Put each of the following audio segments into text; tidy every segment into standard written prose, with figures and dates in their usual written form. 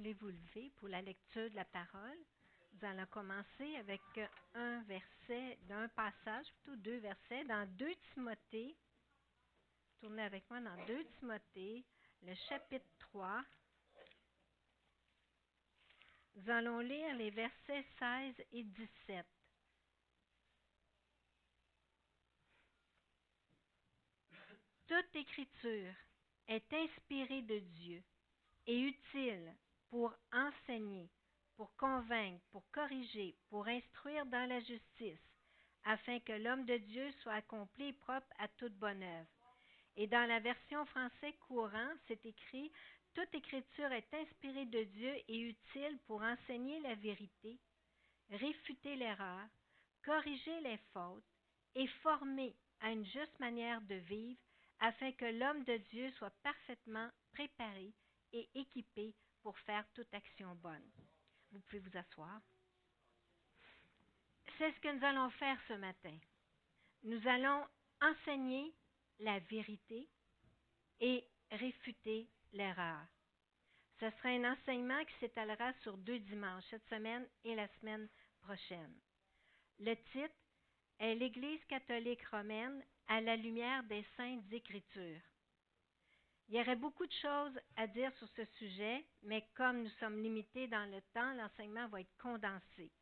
voulez vous lever pour la lecture de la parole? Nous allons commencer avec un passage, plutôt 2 versets, dans 2 Timothée. Tournez avec moi dans 2 Timothée, le chapitre 3. Nous allons lire les versets 16 et 17. Toute écriture est inspirée de Dieu et utile pour enseigner, pour convaincre, pour corriger, pour instruire dans la justice, afin que l'homme de Dieu soit accompli et propre à toute bonne œuvre. Et dans la version français courant, c'est écrit « Toute écriture est inspirée de Dieu et utile pour enseigner la vérité, réfuter l'erreur, corriger les fautes et former à une juste manière de vivre, afin que l'homme de Dieu soit parfaitement préparé et équipé pour faire toute action bonne. » Vous pouvez vous asseoir. C'est ce que nous allons faire ce matin. Nous allons enseigner la vérité et réfuter l'erreur. Ce sera un enseignement qui s'étalera sur 2 dimanches, cette semaine et la semaine prochaine. Le titre est « L'Église catholique romaine à la lumière des Saintes Écritures ». Il y aurait beaucoup de choses à dire sur ce sujet, mais comme nous sommes limités dans le temps, l'enseignement va être condensé.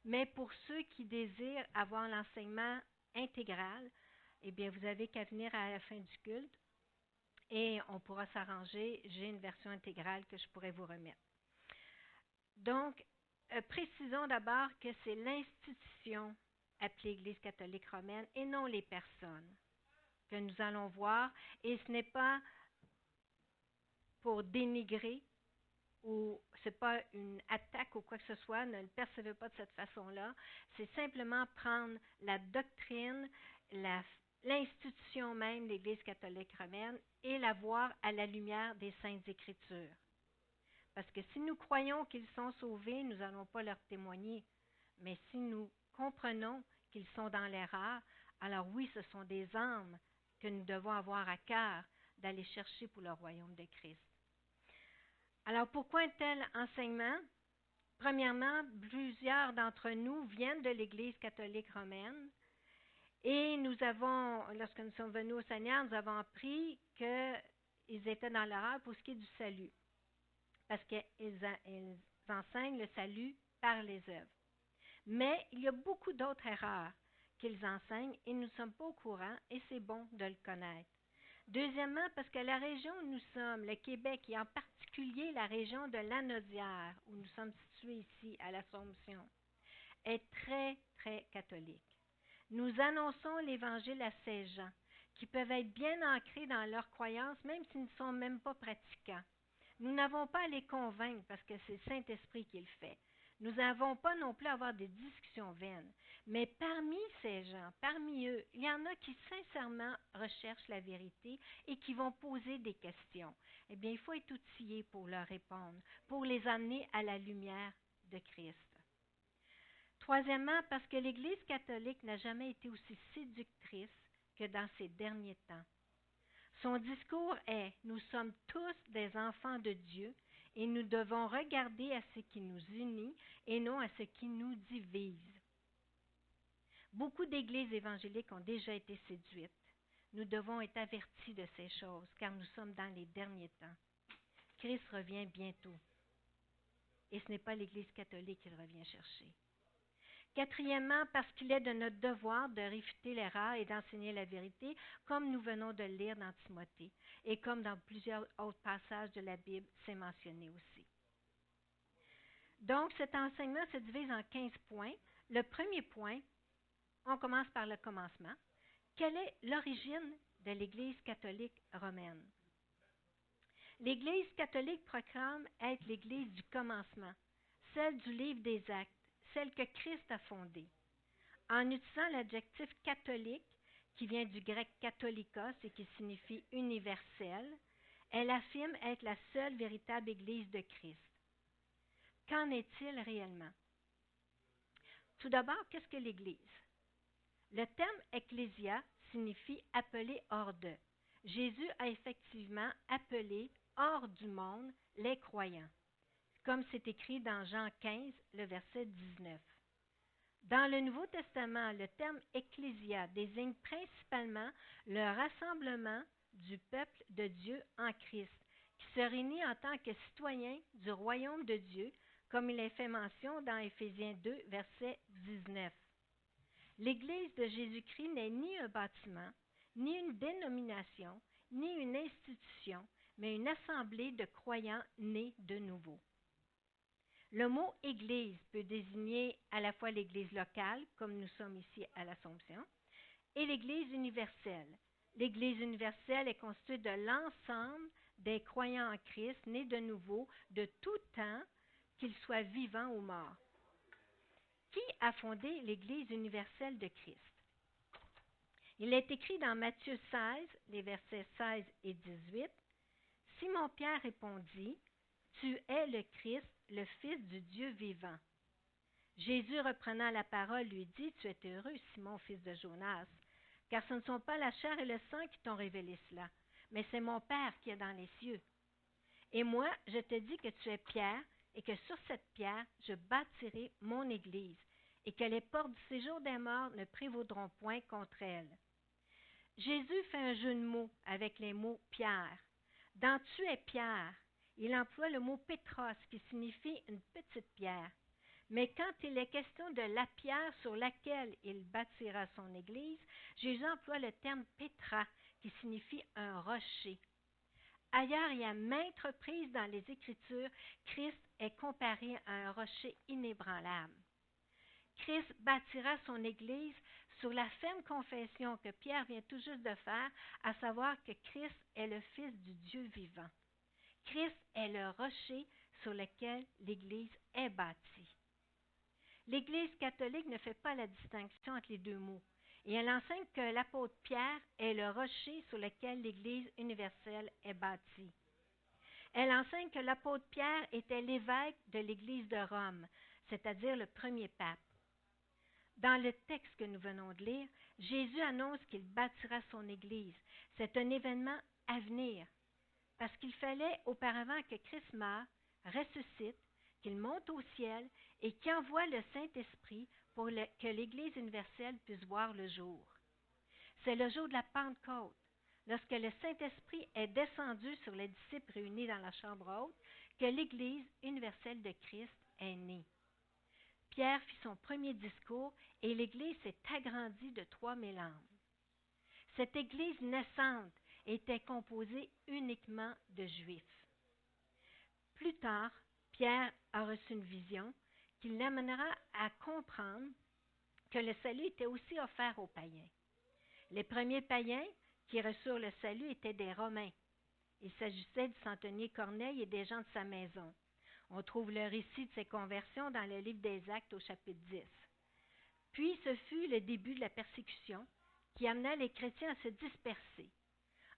Mais pour ceux qui désirent avoir l'enseignement intégral, eh bien, vous avez qu'à venir à la fin du culte et on pourra s'arranger. J'ai une version intégrale que je pourrais vous remettre. Donc, précisons d'abord que c'est l'institution appelée Église catholique romaine et non les personnes que nous allons voir. Et ce n'est pas pour dénigrer ou ce n'est pas une attaque ou quoi que ce soit, ne le percevez pas de cette façon-là. C'est simplement prendre la doctrine, l'institution même de l'Église catholique romaine et la voir à la lumière des Saintes Écritures. Parce que si nous croyons qu'ils sont sauvés, nous n'allons pas leur témoigner. Mais si nous comprenons qu'ils sont dans l'erreur, alors oui, ce sont des âmes que nous devons avoir à cœur d'aller chercher pour le royaume de Christ. Alors, pourquoi un tel enseignement? Premièrement, plusieurs d'entre nous viennent de l'Église catholique romaine et nous avons, lorsque nous sommes venus au Seigneur, nous avons appris qu'ils étaient dans l'erreur pour ce qui est du salut, parce qu'ils enseignent le salut par les œuvres. Mais il y a beaucoup d'autres erreurs qu'ils enseignent et nous ne sommes pas au courant et c'est bon de le connaître. Deuxièmement, parce que la région où nous sommes, le Québec, et en particulier la région de Lanaudière, où nous sommes situés ici à l'Assomption, est très, très catholique. Nous annonçons l'Évangile à ces gens qui peuvent être bien ancrés dans leurs croyances, même s'ils ne sont même pas pratiquants. Nous n'avons pas à les convaincre parce que c'est le Saint-Esprit qui le fait. Nous n'avons pas non plus à avoir des discussions vaines. Mais parmi ces gens, parmi eux, il y en a qui sincèrement recherchent la vérité et qui vont poser des questions. Eh bien, il faut être outillé pour leur répondre, pour les amener à la lumière de Christ. Troisièmement, parce que l'Église catholique n'a jamais été aussi séductrice que dans ces derniers temps. Son discours est « Nous sommes tous des enfants de Dieu et nous devons regarder à ce qui nous unit et non à ce qui nous divise. » Beaucoup d'églises évangéliques ont déjà été séduites. Nous devons être avertis de ces choses car nous sommes dans les derniers temps. Christ revient bientôt et ce n'est pas l'Église catholique qu'il revient chercher. Quatrièmement, parce qu'il est de notre devoir de réfuter l'erreur et d'enseigner la vérité, comme nous venons de le lire dans Timothée, et comme dans plusieurs autres passages de la Bible, c'est mentionné aussi. Donc, cet enseignement se divise en 15 points. Le premier point, on commence par le commencement. Quelle est l'origine de l'Église catholique romaine? L'Église catholique proclame être l'Église du commencement, celle du livre des Actes, celle que Christ a fondée. En utilisant l'adjectif catholique, qui vient du grec katholikos et qui signifie universel, elle affirme être la seule véritable Église de Christ. Qu'en est-il réellement? Tout d'abord, qu'est-ce que l'Église? Le terme ecclésia signifie appeler hors de. Jésus a effectivement appelé hors du monde les croyants. comme c'est écrit dans Jean 15, le verset 19. Dans le Nouveau Testament, le terme ecclésia désigne principalement le rassemblement du peuple de Dieu en Christ, qui se réunit en tant que citoyen du royaume de Dieu, comme il est fait mention dans Éphésiens 2, verset 19. L'Église de Jésus-Christ n'est ni un bâtiment, ni une dénomination, ni une institution, mais une assemblée de croyants nés de nouveau. Le mot « Église » peut désigner à la fois l'Église locale, comme nous sommes ici à l'Assomption, et l'Église universelle. L'Église universelle est constituée de l'ensemble des croyants en Christ, nés de nouveau, de tout temps, qu'ils soient vivants ou morts. Qui a fondé l'Église universelle de Christ? Il est écrit dans Matthieu 16, les versets 16 et 18, « Simon-Pierre répondit, « Tu es le Christ, le Fils du Dieu vivant. » Jésus, reprenant la parole, lui dit, « Tu es heureux, Simon, fils de Jonas, car ce ne sont pas la chair et le sang qui t'ont révélé cela, mais c'est mon Père qui est dans les cieux. Et moi, je te dis que tu es Pierre, et que sur cette pierre, je bâtirai mon Église, et que les portes du séjour des morts ne prévaudront point contre elle. » Jésus fait un jeu de mots avec les mots Pierre. Dans Tu es Pierre, il emploie le mot Pétros qui signifie une petite pierre. Mais quand il est question de la pierre sur laquelle il bâtira son Église, Jésus emploie le terme Pétra qui signifie un rocher. Ailleurs et à maintes reprises dans les Écritures, Christ est comparé à un rocher inébranlable. Christ bâtira son Église sur la ferme confession que Pierre vient tout juste de faire, à savoir que Christ est le Fils du Dieu vivant. Christ est le rocher sur lequel l'Église est bâtie. L'Église catholique ne fait pas la distinction entre les deux mots, et elle enseigne que l'apôtre Pierre est le rocher sur lequel l'Église universelle est bâtie. Elle enseigne que l'apôtre Pierre était l'évêque de l'Église de Rome, c'est-à-dire le premier pape. Dans le texte que nous venons de lire, Jésus annonce qu'il bâtira son Église. C'est un événement à venir, parce qu'il fallait auparavant que Christ meure, ressuscite, qu'il monte au ciel et qu'il envoie le Saint-Esprit pour que l'Église universelle puisse voir le jour. C'est le jour de la Pentecôte, lorsque le Saint-Esprit est descendu sur les disciples réunis dans la chambre haute, que l'Église universelle de Christ est née. Pierre fit son premier discours et l'Église s'est agrandie de 3000 âmes. Cette Église naissante était composée uniquement de Juifs. Plus tard, Pierre a reçu une vision qui l'amènera à comprendre que le salut était aussi offert aux païens. Les premiers païens qui reçurent le salut étaient des Romains. Il s'agissait du centenier Corneille et des gens de sa maison. On trouve le récit de ces conversions dans le livre des Actes au chapitre 10. Puis ce fut le début de la persécution qui amena les chrétiens à se disperser.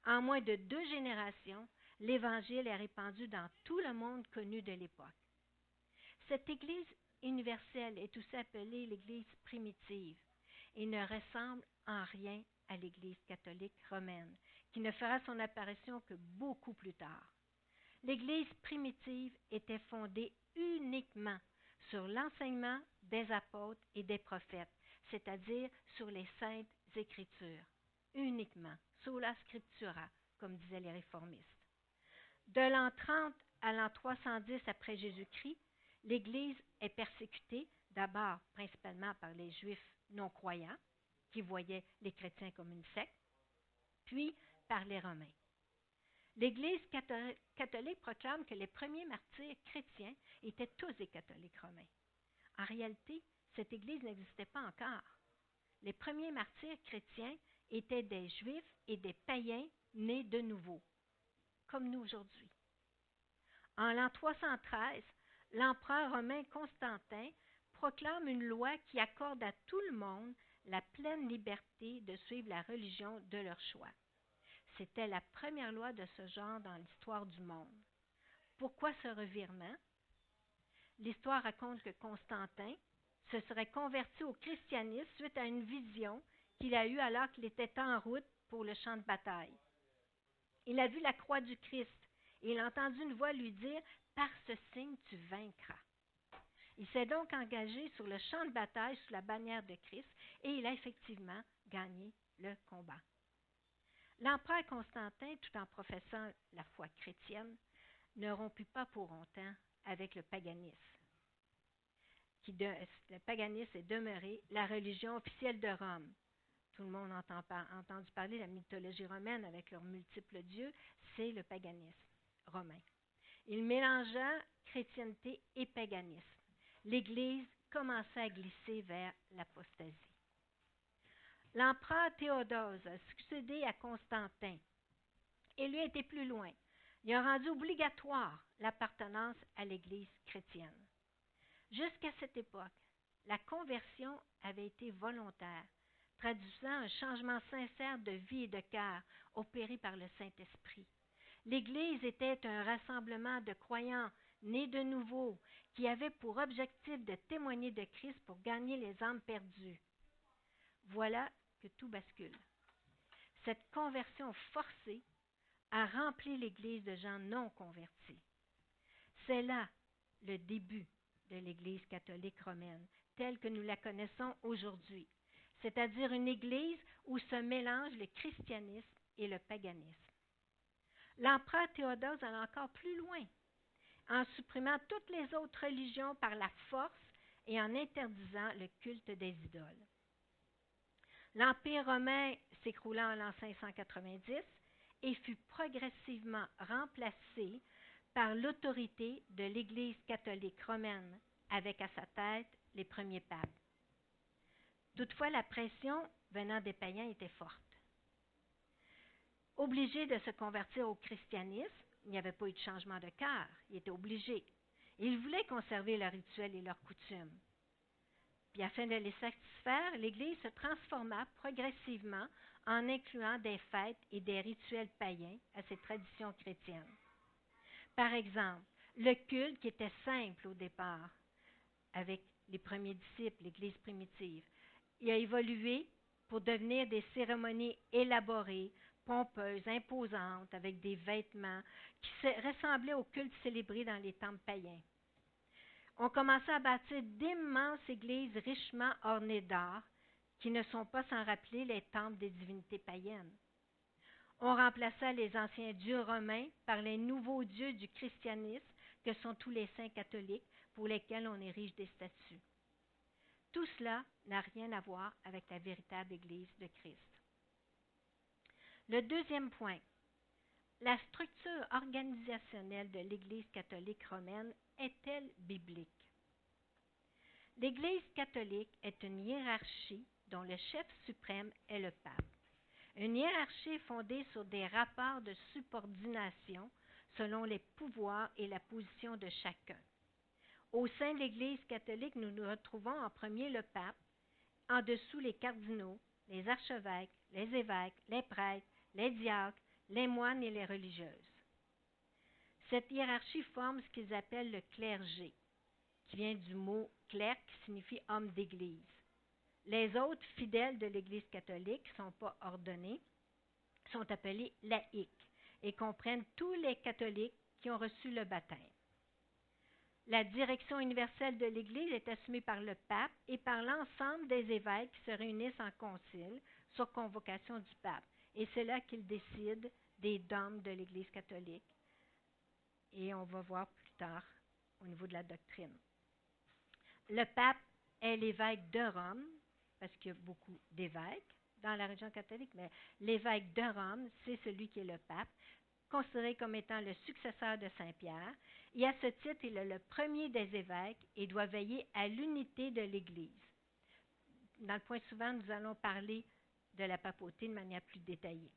En moins de 2 générations, l'Évangile est répandu dans tout le monde connu de l'époque. Cette Église universelle est aussi appelée l'Église primitive et ne ressemble en rien à l'Église catholique romaine, qui ne fera son apparition que beaucoup plus tard. L'Église primitive était fondée uniquement sur l'enseignement des apôtres et des prophètes, c'est-à-dire sur les saintes Écritures, uniquement, sola scriptura, comme disaient les réformistes. De l'an 30 à l'an 310 après Jésus-Christ, l'Église est persécutée, d'abord principalement par les Juifs non-croyants, qui voyaient les chrétiens comme une secte, puis par les Romains. L'Église catholique proclame que les premiers martyrs chrétiens étaient tous des catholiques romains. En réalité, cette Église n'existait pas encore. Les premiers martyrs chrétiens étaient des Juifs et des païens nés de nouveau, comme nous aujourd'hui. En l'an 313, l'empereur romain Constantin proclame une loi qui accorde à tout le monde la pleine liberté de suivre la religion de leur choix. C'était la première loi de ce genre dans l'histoire du monde. Pourquoi ce revirement? L'histoire raconte que Constantin se serait converti au christianisme suite à une vision qu'il a eue alors qu'il était en route pour le champ de bataille. Il a vu la croix du Christ et il a entendu une voix lui dire « par ce signe tu vaincras. Il s'est donc engagé sur le champ de bataille sous la bannière de Christ et il a effectivement gagné le combat. L'empereur Constantin, tout en professant la foi chrétienne, ne romput pas pour longtemps avec le paganisme. Le paganisme est demeuré la religion officielle de Rome. Tout le monde a entendu parler de la mythologie romaine avec leurs multiples dieux, c'est le paganisme romain. Il mélangea chrétienté et paganisme. L'Église commençait à glisser vers l'apostasie. L'empereur Théodose a succédé à Constantin et lui a été plus loin. Il a rendu obligatoire l'appartenance à l'Église chrétienne. Jusqu'à cette époque, la conversion avait été volontaire, traduisant un changement sincère de vie et de cœur opéré par le Saint-Esprit. L'Église était un rassemblement de croyants nés de nouveau qui avait pour objectif de témoigner de Christ pour gagner les âmes perdues. Voilà que tout bascule. Cette conversion forcée a rempli l'Église de gens non convertis. C'est là le début de l'Église catholique romaine, telle que nous la connaissons aujourd'hui, c'est-à-dire une Église où se mélangent le christianisme et le paganisme. L'empereur Théodose alla encore plus loin, en supprimant toutes les autres religions par la force et en interdisant le culte des idoles. L'Empire romain s'écroula en l'an 590 et fut progressivement remplacé par l'autorité de l'Église catholique romaine, avec à sa tête les premiers papes. Toutefois, la pression venant des païens était forte. Obligés de se convertir au christianisme, il n'y avait pas eu de changement de cœur, ils étaient obligés. Ils voulaient conserver leurs rituels et leurs coutumes. Puis afin de les satisfaire, l'Église se transforma progressivement en incluant des fêtes et des rituels païens à ses traditions chrétiennes. Par exemple, le culte qui était simple au départ, avec les premiers disciples, l'Église primitive, il a évolué pour devenir des cérémonies élaborées, pompeuses, imposantes, avec des vêtements qui ressemblaient au culte célébré dans les temples païens. On commença à bâtir d'immenses églises richement ornées d'art, qui ne sont pas sans rappeler les temples des divinités païennes. On remplaça les anciens dieux romains par les nouveaux dieux du christianisme, que sont tous les saints catholiques, pour lesquels on érige des statues. Tout cela n'a rien à voir avec la véritable Église de Christ. Le deuxième point, la structure organisationnelle de l'Église catholique romaine est-elle biblique? L'Église catholique est une hiérarchie dont le chef suprême est le pape. Une hiérarchie fondée sur des rapports de subordination selon les pouvoirs et la position de chacun. Au sein de l'Église catholique, nous nous retrouvons en premier le pape, en dessous les cardinaux, les archevêques, les évêques, les prêtres, les diacres, les moines et les religieuses. Cette hiérarchie forme ce qu'ils appellent le clergé, qui vient du mot clerc qui signifie homme d'église. Les autres fidèles de l'Église catholique qui ne sont pas ordonnés sont appelés laïcs et comprennent tous les catholiques qui ont reçu le baptême. La direction universelle de l'Église est assumée par le pape et par l'ensemble des évêques qui se réunissent en concile sur convocation du pape. Et c'est là qu'ils décident des dogmes de l'Église catholique. Et on va voir plus tard au niveau de la doctrine. Le pape est l'évêque de Rome, parce qu'il y a beaucoup d'évêques dans la religion catholique, mais l'évêque de Rome, c'est celui qui est le pape, considéré comme étant le successeur de Saint-Pierre, et à ce titre, il est le premier des évêques et doit veiller à l'unité de l'Église. Dans le point suivant, nous allons parler de la papauté de manière plus détaillée.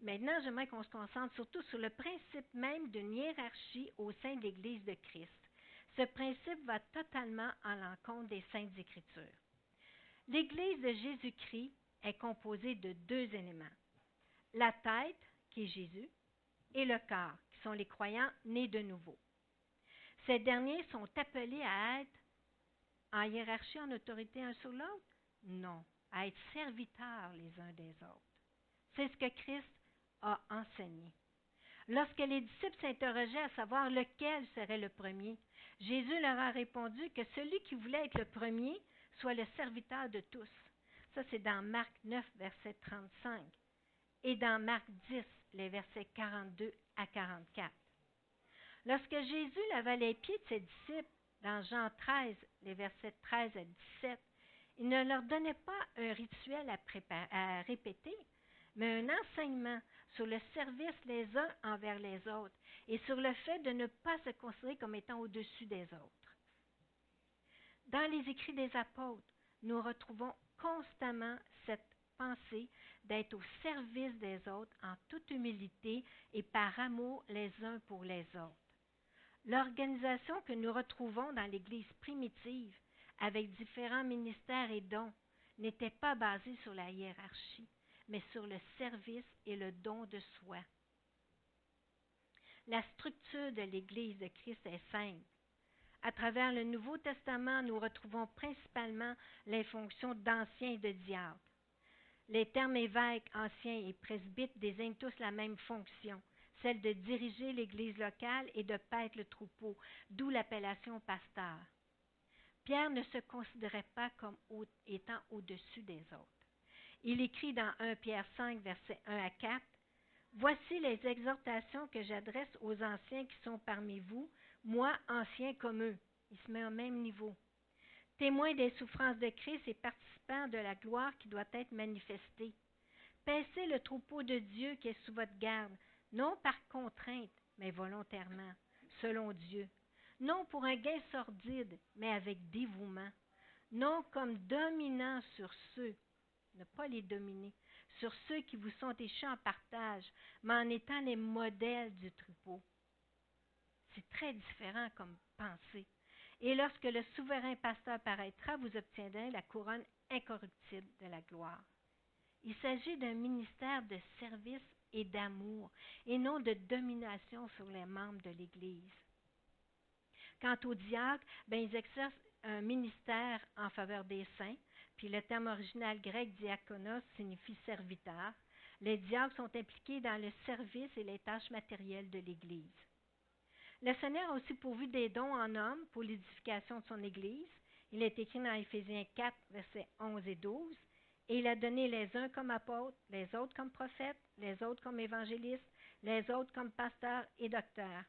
Maintenant, j'aimerais qu'on se concentre surtout sur le principe même d'une hiérarchie au sein de l'Église de Christ. Ce principe va totalement à l'encontre des Saintes Écritures. L'Église de Jésus-Christ est composée de deux éléments. La tête, qui est Jésus, et le corps, qui sont les croyants nés de nouveau. Ces derniers sont appelés à être en hiérarchie, en autorité un sur l'autre? Non, à être serviteurs les uns des autres. C'est ce que Christ a enseigné. Lorsque les disciples s'interrogeaient à savoir lequel serait le premier, Jésus leur a répondu que celui qui voulait être le premier soit le serviteur de tous. Ça, c'est dans Marc 9, verset 35, et dans Marc 10, les versets 42 à 44. Lorsque Jésus lava les pieds de ses disciples, dans Jean 13, les versets 13 à 17, il ne leur donnait pas un rituel à répéter, mais un enseignement sur le service les uns envers les autres et sur le fait de ne pas se considérer comme étant au-dessus des autres. Dans les écrits des apôtres, nous retrouvons constamment cette pensée d'être au service des autres en toute humilité et par amour les uns pour les autres. L'organisation que nous retrouvons dans l'Église primitive, avec différents ministères et dons, n'était pas basée sur la hiérarchie, mais sur le service et le don de soi. La structure de l'Église de Christ est simple. À travers le Nouveau Testament, nous retrouvons principalement les fonctions d'anciens et de diacres. Les termes évêques, anciens et presbytes désignent tous la même fonction, celle de diriger l'Église locale et de paître le troupeau, d'où l'appellation pasteur. Pierre ne se considérait pas comme étant au-dessus des autres. Il écrit dans 1 Pierre 5, versets 1 à 4, « Voici les exhortations que j'adresse aux anciens qui sont parmi vous, moi, ancien comme eux. » Il se met au même niveau. « Témoins des souffrances de Christ et participants de la gloire qui doit être manifestée. Paissez le troupeau de Dieu qui est sous votre garde, non par contrainte, mais volontairement, selon Dieu. Non pour un gain sordide, mais avec dévouement. Non comme dominant sur ceux, ne pas les dominer, sur ceux qui vous sont échus en partage, mais en étant les modèles du troupeau. » C'est très différent comme pensée. « Et lorsque le souverain pasteur paraîtra, vous obtiendrez la couronne incorruptible de la gloire. » Il s'agit d'un ministère de service et d'amour, et non de domination sur les membres de l'Église. Quant aux diacres, ils exercent un ministère en faveur des saints, puis le terme original grec diakonos signifie serviteur. Les diacres sont impliqués dans le service et les tâches matérielles de l'Église. Le Seigneur a aussi pourvu des dons en hommes pour l'édification de son Église. Il est écrit dans Éphésiens 4, versets 11 et 12. Et il a donné les uns comme apôtres, les autres comme prophètes, les autres comme évangélistes, les autres comme pasteurs et docteurs,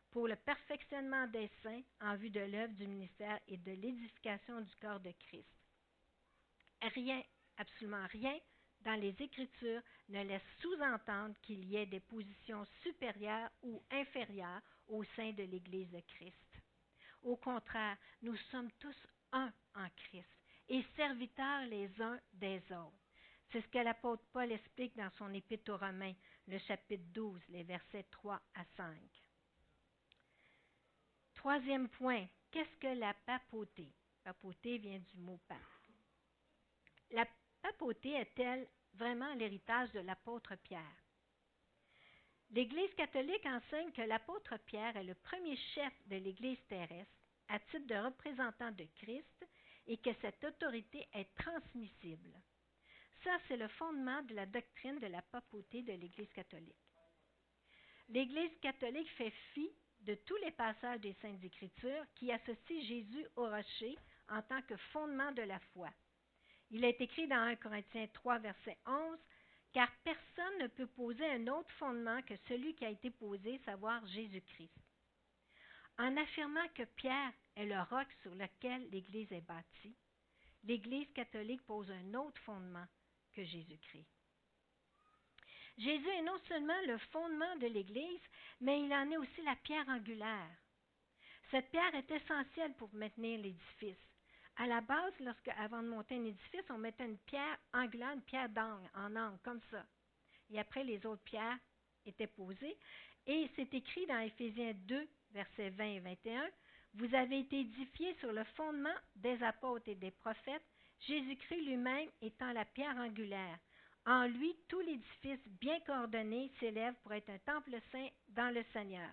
pour le perfectionnement des saints en vue de l'œuvre du ministère et de l'édification du corps de Christ. Rien, absolument rien, dans les Écritures ne laisse sous-entendre qu'il y ait des positions supérieures ou inférieures au sein de l'Église de Christ. Au contraire, nous sommes tous un en Christ et serviteurs les uns des autres. C'est ce que l'apôtre Paul explique dans son épître aux Romains, le chapitre 12, les versets 3 à 5. Troisième point, qu'est-ce que la papauté? Papauté vient du mot pape. La papauté est-elle vraiment l'héritage de l'apôtre Pierre? L'Église catholique enseigne que l'apôtre Pierre est le premier chef de l'Église terrestre à titre de représentant de Christ et que cette autorité est transmissible. Ça, c'est le fondement de la doctrine de la papauté de l'Église catholique. L'Église catholique fait fi de tous les passages des Saintes Écritures qui associent Jésus au rocher en tant que fondement de la foi. Il est écrit dans 1 Corinthiens 3, verset 11, « Car personne ne peut poser un autre fondement que celui qui a été posé, savoir Jésus-Christ. » En affirmant que Pierre est le roc sur lequel l'Église est bâtie, l'Église catholique pose un autre fondement que Jésus-Christ. Jésus est non seulement le fondement de l'Église, mais il en est aussi la pierre angulaire. Cette pierre est essentielle pour maintenir l'édifice. À la base, avant de monter un édifice, on mettait une pierre angulaire, une pierre d'angle, en angle, comme ça. Et après, les autres pierres étaient posées. Et c'est écrit dans Éphésiens 2, versets 20 et 21, « Vous avez été édifiés sur le fondement des apôtres et des prophètes, Jésus-Christ lui-même étant la pierre angulaire. En lui, tout l'édifice bien coordonné s'élève pour être un temple saint dans le Seigneur. »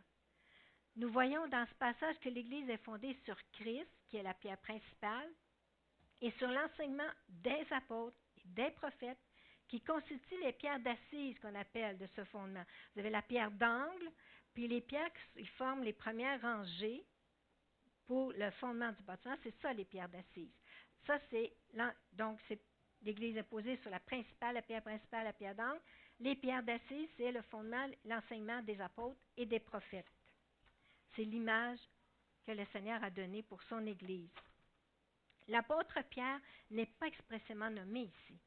Nous voyons dans ce passage que l'Église est fondée sur Christ, qui est la pierre principale, et sur l'enseignement des apôtres et des prophètes, qui constituent les pierres d'assises qu'on appelle de ce fondement. Vous avez la pierre d'angle, puis les pierres qui forment les premières rangées pour le fondement du bâtiment, c'est ça les pierres d'assises. Ça, donc c'est l'église est posée sur la principale, la pierre principale, la pierre d'angle. Les pierres d'assises, c'est le fondement, l'enseignement des apôtres et des prophètes. C'est l'image que le Seigneur a donnée pour son Église. L'apôtre Pierre n'est pas expressément nommé ici.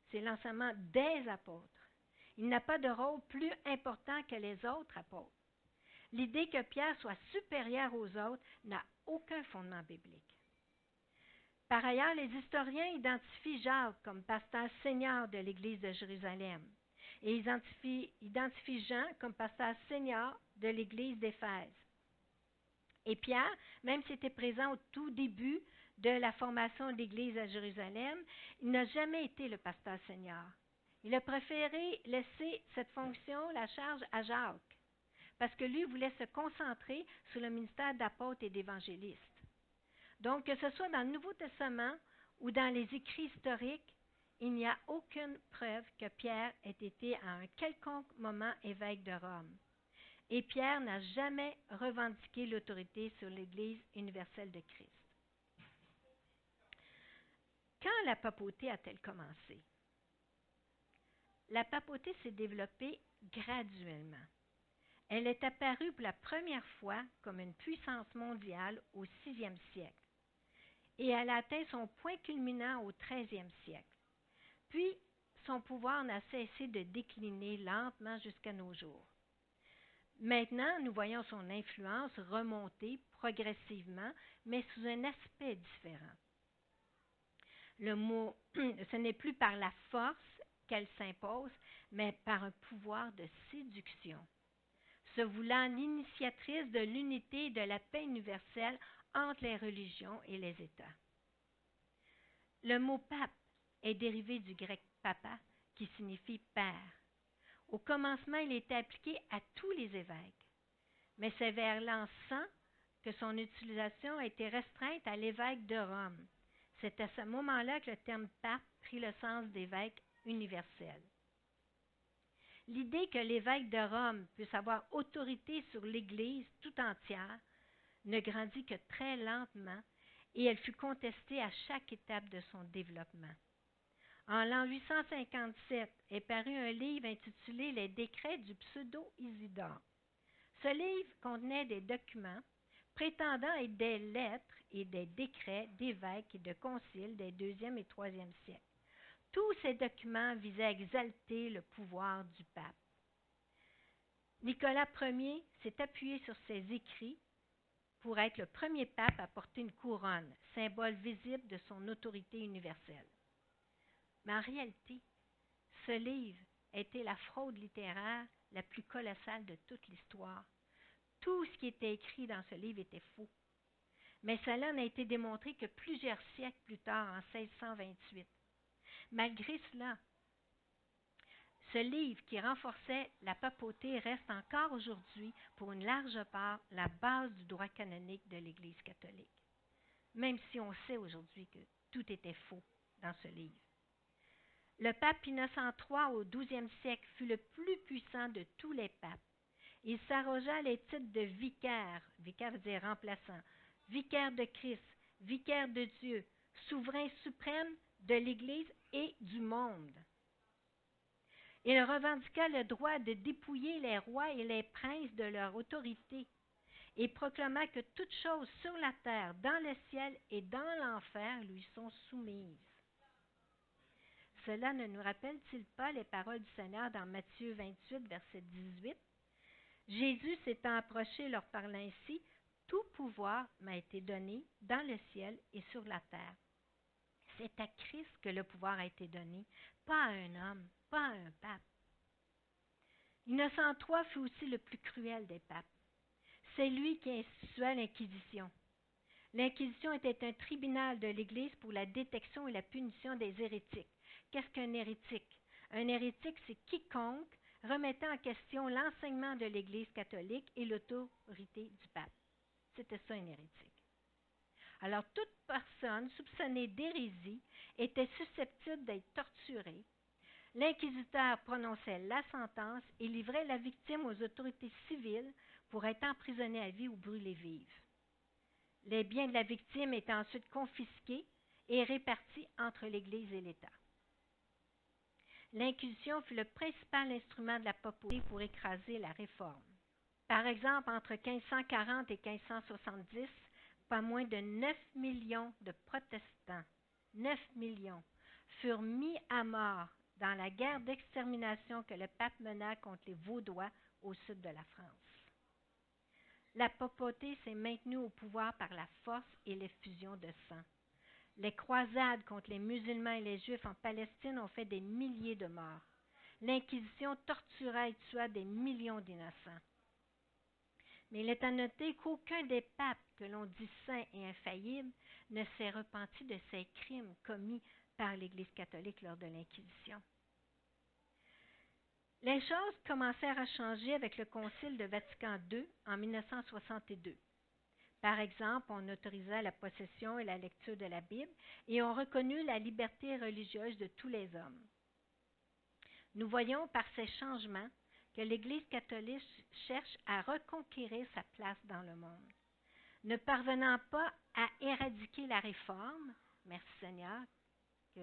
C'est l'enseignement des apôtres. Il n'a pas de rôle plus important que les autres apôtres. L'idée que Pierre soit supérieur aux autres n'a aucun fondement biblique. Par ailleurs, les historiens identifient Jacques comme pasteur senior de l'Église de Jérusalem et identifient Jean comme pasteur senior de l'Église d'Éphèse. Et Pierre, même s'il était présent au tout début de la formation de l'Église à Jérusalem, il n'a jamais été le pasteur senior. Il a préféré laisser cette fonction, la charge, à Jacques, parce que lui voulait se concentrer sur le ministère d'apôtre et d'évangéliste. Donc, que ce soit dans le Nouveau Testament ou dans les écrits historiques, il n'y a aucune preuve que Pierre ait été à un quelconque moment évêque de Rome. Et Pierre n'a jamais revendiqué l'autorité sur l'Église universelle de Christ. Quand la papauté a-t-elle commencé? La papauté s'est développée graduellement. Elle est apparue pour la première fois comme une puissance mondiale au VIe siècle et elle a atteint son point culminant au XIIIe siècle. Puis, son pouvoir n'a cessé de décliner lentement jusqu'à nos jours. Maintenant, nous voyons son influence remonter progressivement, mais sous un aspect différent. Ce n'est plus par la force qu'elle s'impose, mais par un pouvoir de séduction, se voulant l'initiatrice de l'unité et de la paix universelle entre les religions et les États. Le mot pape est dérivé du grec papa, qui signifie père. Au commencement, il était appliqué à tous les évêques, mais c'est vers l'an 100 que son utilisation a été restreinte à l'évêque de Rome. C'est à ce moment-là que le terme pape prit le sens d'évêque universel. L'idée que l'évêque de Rome puisse avoir autorité sur l'Église tout entière ne grandit que très lentement et elle fut contestée à chaque étape de son développement. En l'an 857 est paru un livre intitulé Les décrets du pseudo-Isidore. Ce livre contenait des documents prétendant être des lettres et des décrets d'évêques et de conciles des 2e et 3e siècles. Tous ces documents visaient à exalter le pouvoir du pape. Nicolas Ier s'est appuyé sur ses écrits pour être le premier pape à porter une couronne, symbole visible de son autorité universelle. Mais en réalité, ce livre a été la fraude littéraire la plus colossale de toute l'histoire. Tout ce qui était écrit dans ce livre était faux. Mais cela n'a été démontré que plusieurs siècles plus tard, en 1628. Malgré cela, ce livre qui renforçait la papauté reste encore aujourd'hui, pour une large part, la base du droit canonique de l'Église catholique, même si on sait aujourd'hui que tout était faux dans ce livre. Le pape Innocent III au XIIe siècle fut le plus puissant de tous les papes. Il s'arrogea les titres de vicaire, vicaire veut dire remplaçant, vicaire de Christ, vicaire de Dieu, souverain suprême de l'Église et du monde. Il revendiqua le droit de dépouiller les rois et les princes de leur autorité et proclama que toutes choses sur la terre, dans le ciel et dans l'enfer lui sont soumises. Cela ne nous rappelle-t-il pas les paroles du Seigneur dans Matthieu 28, verset 18? Jésus s'étant approché leur parlant ainsi, « Tout pouvoir m'a été donné dans le ciel et sur la terre. » C'est à Christ que le pouvoir a été donné, pas à un homme, pas à un pape. Innocent III fut aussi le plus cruel des papes. C'est lui qui institua l'Inquisition. L'Inquisition était un tribunal de l'Église pour la détection et la punition des hérétiques. Qu'est-ce qu'un hérétique? Un hérétique, c'est quiconque remettant en question l'enseignement de l'Église catholique et l'autorité du pape. C'était ça, un hérétique. Alors, toute personne soupçonnée d'hérésie était susceptible d'être torturée. L'inquisiteur prononçait la sentence et livrait la victime aux autorités civiles pour être emprisonnée à vie ou brûlée vive. Les biens de la victime étaient ensuite confisqués et répartis entre l'Église et l'État. L'Inquisition fut le principal instrument de la papauté pour écraser la réforme. Par exemple, entre 1540 et 1570, pas moins de 9 millions de protestants, 9 millions, furent mis à mort dans la guerre d'extermination que le pape mena contre les Vaudois au sud de la France. La papauté s'est maintenue au pouvoir par la force et l'effusion de sang. Les croisades contre les musulmans et les juifs en Palestine ont fait des milliers de morts. L'Inquisition tortura et tua des millions d'innocents. Mais il est à noter qu'aucun des papes que l'on dit saints et infaillibles ne s'est repenti de ces crimes commis par l'Église catholique lors de l'Inquisition. Les choses commencèrent à changer avec le Concile de Vatican II en 1962. Par exemple, on autorisa la possession et la lecture de la Bible et on reconnut la liberté religieuse de tous les hommes. Nous voyons par ces changements que l'Église catholique cherche à reconquérir sa place dans le monde. Ne parvenant pas à éradiquer la réforme, merci Seigneur, que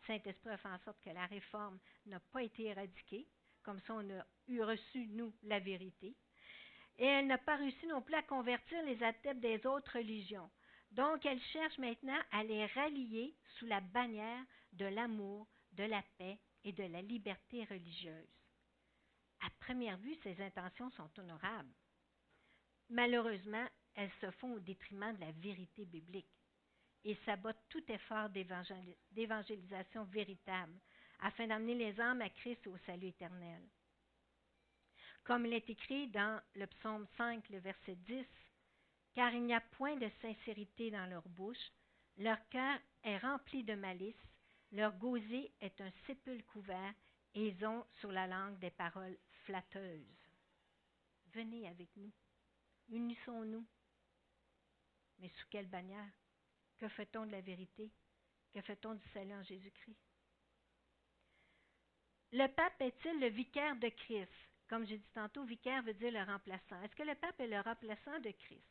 Saint-Esprit a fait en sorte que la réforme n'a pas été éradiquée, comme ça on a eu reçu, nous, la vérité. Et elle n'a pas réussi non plus à convertir les adeptes des autres religions. Donc, elle cherche maintenant à les rallier sous la bannière de l'amour, de la paix et de la liberté religieuse. À première vue, ces intentions sont honorables. Malheureusement, elles se font au détriment de la vérité biblique et sabotent tout effort d'évangélisation véritable afin d'amener les âmes à Christ et au salut éternel. Comme il est écrit dans le psaume 5, le verset 10, « Car il n'y a point de sincérité dans leur bouche, leur cœur est rempli de malice, leur gosier est un sépulcre ouvert, et ils ont sur la langue des paroles flatteuses. » Venez avec nous, unissons-nous. Mais sous quelle bannière? Que fait-on de la vérité? Que fait-on du salut en Jésus-Christ? Le pape est-il le vicaire de Christ? Comme j'ai dit tantôt, vicaire veut dire le remplaçant. Est-ce que le pape est le remplaçant de Christ?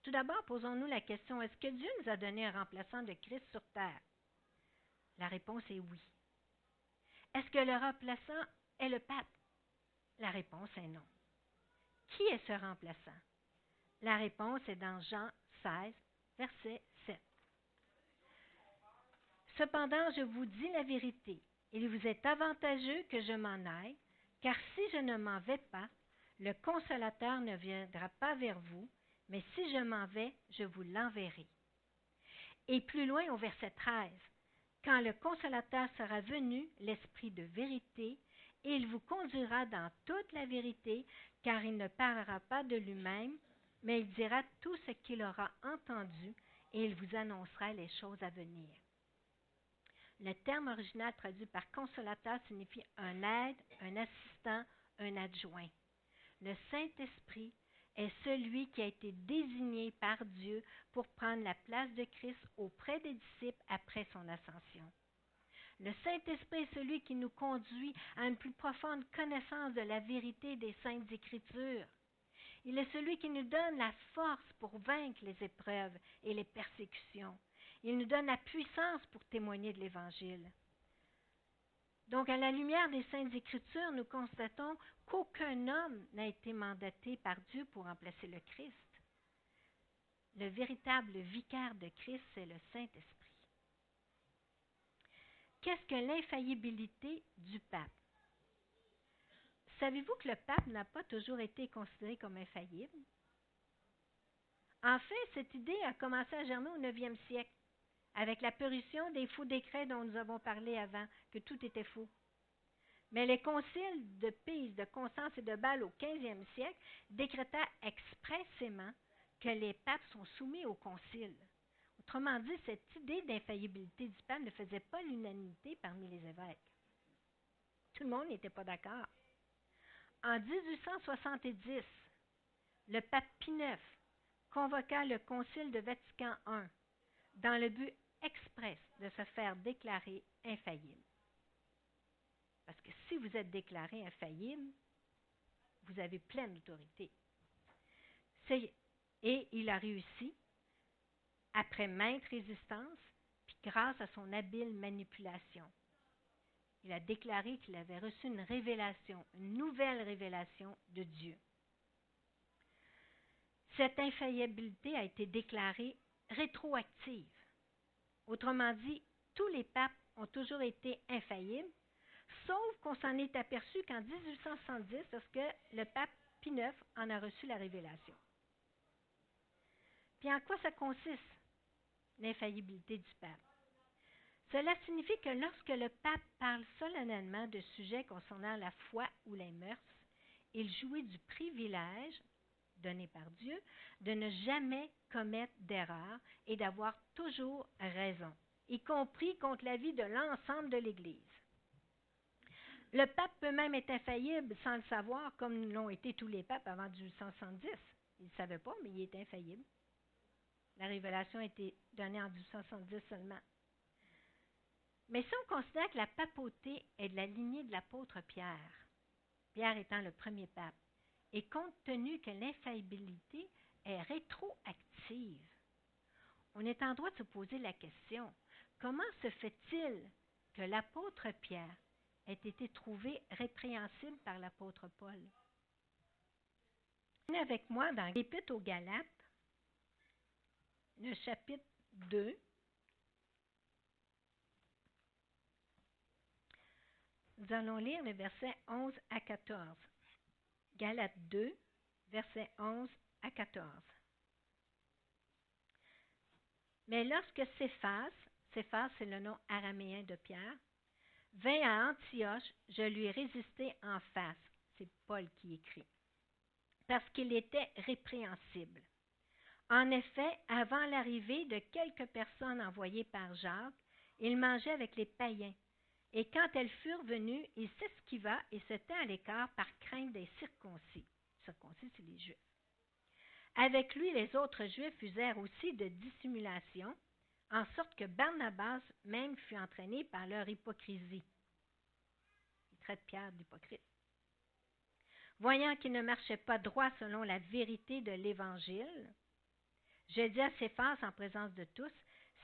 Tout d'abord, posons-nous la question, est-ce que Dieu nous a donné un remplaçant de Christ sur terre? La réponse est oui. Est-ce que le remplaçant est le pape? La réponse est non. Qui est ce remplaçant? La réponse est dans Jean 16, verset 7. Cependant, je vous dis la vérité, il vous est avantageux que je m'en aille, car si je ne m'en vais pas, le Consolateur ne viendra pas vers vous, mais si je m'en vais, je vous l'enverrai. Et plus loin au verset 13, quand le Consolateur sera venu, l'Esprit de vérité, il vous conduira dans toute la vérité, car il ne parlera pas de lui-même, mais il dira tout ce qu'il aura entendu, et il vous annoncera les choses à venir. Le terme original traduit par consolateur signifie un aide, un assistant, un adjoint. Le Saint-Esprit est celui qui a été désigné par Dieu pour prendre la place de Christ auprès des disciples après son ascension. Le Saint-Esprit est celui qui nous conduit à une plus profonde connaissance de la vérité des Saintes Écritures. Il est celui qui nous donne la force pour vaincre les épreuves et les persécutions. Il nous donne la puissance pour témoigner de l'Évangile. Donc, à la lumière des Saintes Écritures, nous constatons qu'aucun homme n'a été mandaté par Dieu pour remplacer le Christ. Le véritable vicaire de Christ, c'est le Saint-Esprit. Qu'est-ce que l'infaillibilité du pape? Savez-vous que le pape n'a pas toujours été considéré comme infaillible? En fait, cette idée a commencé à germer au 9e siècle, avec l'apparition des faux décrets dont nous avons parlé avant, que tout était faux. Mais les conciles de Pise, de Constance et de Bâle au 15e siècle décrétaient expressément que les papes sont soumis au concile. Autrement dit, cette idée d'infaillibilité du pape ne faisait pas l'unanimité parmi les évêques. Tout le monde n'était pas d'accord. En 1870, le pape Pie IX convoqua le concile de Vatican I dans le but express de se faire déclarer infaillible. Parce que si vous êtes déclaré infaillible, vous avez pleine autorité. Et il a réussi, après maintes résistances, puis grâce à son habile manipulation. Il a déclaré qu'il avait reçu une révélation, une nouvelle révélation de Dieu. Cette infaillibilité a été déclarée rétroactive. Autrement dit, tous les papes ont toujours été infaillibles, sauf qu'on s'en est aperçu qu'en 1870, lorsque le pape Pie IX en a reçu la révélation. Puis en quoi ça consiste, l'infaillibilité du pape? Cela signifie que lorsque le pape parle solennellement de sujets concernant la foi ou les mœurs, il jouit du privilège donné par Dieu de ne jamais commettre d'erreur et d'avoir toujours raison, y compris contre l'avis de l'ensemble de l'Église. Le pape peut même être infaillible sans le savoir, comme l'ont été tous les papes avant 1870. Il ne le savait pas, mais il est infaillible. La révélation a été donnée en 1870 seulement. Mais si on considère que la papauté est de la lignée de l'apôtre Pierre, Pierre étant le premier pape, et compte tenu que l'infaillibilité est rétroactive, on est en droit de se poser la question, comment se fait-il que l'apôtre Pierre ait été trouvé répréhensible par l'apôtre Paul? Venez avec moi dans l'Épître aux Galates, le chapitre 2. Nous allons lire les versets 11 à 14. Galates 2, versets 11 à 14. Mais lorsque Céphas c'est le nom araméen de Pierre, vint à Antioche, je lui ai résisté en face. C'est Paul qui écrit. Parce qu'il était répréhensible. En effet, avant l'arrivée de quelques personnes envoyées par Jacques, il mangeait avec les païens. Et quand elles furent venues, il s'esquiva et se tint à l'écart par crainte des circoncis. Circoncis, c'est les Juifs. Avec lui, les autres Juifs usèrent aussi de dissimulation, en sorte que Barnabas même fut entraîné par leur hypocrisie. Il traite Pierre d'hypocrite. Voyant qu'il ne marchait pas droit selon la vérité de l'Évangile, je dis à Céphas en présence de tous,